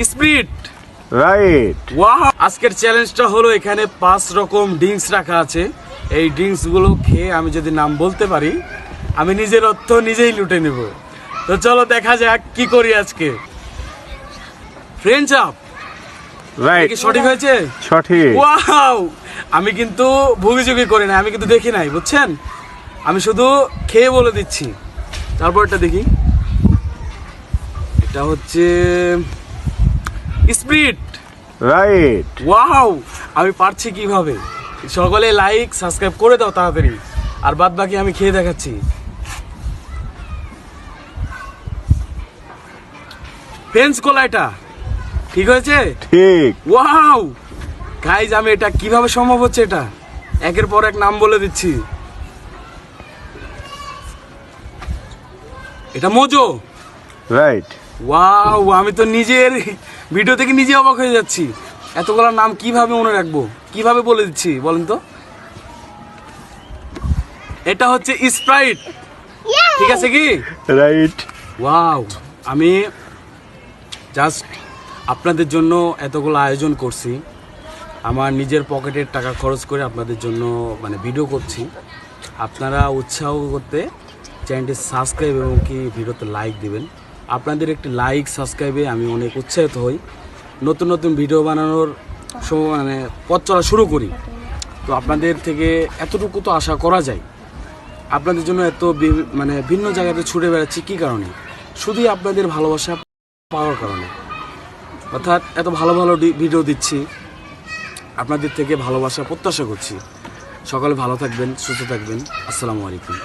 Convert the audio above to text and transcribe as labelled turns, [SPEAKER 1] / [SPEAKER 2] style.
[SPEAKER 1] Spirit.
[SPEAKER 2] Right.
[SPEAKER 1] Wow, আজকের চ্যালেঞ্জটা হলো এখানে 5 রকম ড্রিঙ্কস রাখা আছে। এই ড্রিঙ্কস গুলো খেয়ে আমি যদি নাম বলতে পারি, আমি নিজের অর্থ নিজেই লুটে নেব। তো চলো দেখা যাক কি করি আজকে। French up
[SPEAKER 2] right.
[SPEAKER 1] কি সঠিক হয়েছে?
[SPEAKER 2] সঠিক।
[SPEAKER 1] ওয়াও, আমি কিন্তু ভুগিচুগি করি না, আমি কিন্তু দেখি নাই, বুঝছেন? আমি শুধু খেয়ে বলে দিচ্ছি। তারপরটা দেখি, এটা হচ্ছে স্প্রিট।
[SPEAKER 2] রাইট।
[SPEAKER 1] ওয়াও, আমি পারছি কিভাবে? সকলে লাইক সাবস্ক্রাইব করে দাও তাড়াতাড়ি, আর বাদ বাকি আমি খেয়ে দেখাচ্ছি। ফ্রেঞ্চ কোলা, এটা ঠিক হয়েছে?
[SPEAKER 2] ঠিক।
[SPEAKER 1] ওয়াও গাইজ, আমি এটা কিভাবে সম্ভব হচ্ছে? এটা একের পর এক নাম বলে দিচ্ছি। এটা মোজো।
[SPEAKER 2] রাইট।
[SPEAKER 1] ওয়াও, আমি তো নিজের ভিডিও থেকে নিজে অবাক হয়ে যাচ্ছি। এতগুলো নাম কিভাবে মনে রাখবো, কিভাবে বলে দিচ্ছি বলেন তো? এটা হচ্ছে স্প্রাইট, ঠিক আছে কি?
[SPEAKER 2] রাইট।
[SPEAKER 1] ওয়াও, আমি জাস্ট আপনাদের জন্য এতগুলো আয়োজন করছি, আমার নিজের পকেটের টাকা খরচ করে আপনাদের জন্য মানে ভিডিও করছি। আপনারা উৎসাহ করতে চ্যানেলটি সাবস্ক্রাইব এবং কি ভিডিওতে লাইক দিবেন। আপনাদের একটি লাইক সাবস্ক্রাইবে আমি অনেক উৎসাহিত হই, নতুন নতুন ভিডিও বানানোর মানে পথ চলা শুরু করি। তো আপনাদের থেকে এতটুকু তো আশা করা যায়। আপনাদের জন্য এত মানে ভিন্ন জায়গাতে ছুটে বেড়াচ্ছি কী কারণে? শুধুই আপনাদের ভালোবাসা পাওয়ার কারণে। অর্থাৎ এত ভালো ভালো ভিডিও দিচ্ছি, আপনাদের থেকে ভালোবাসা প্রত্যাশা করছি। সকলে ভালো থাকবেন, সুস্থ থাকবেন। আসসালামু আলাইকুম।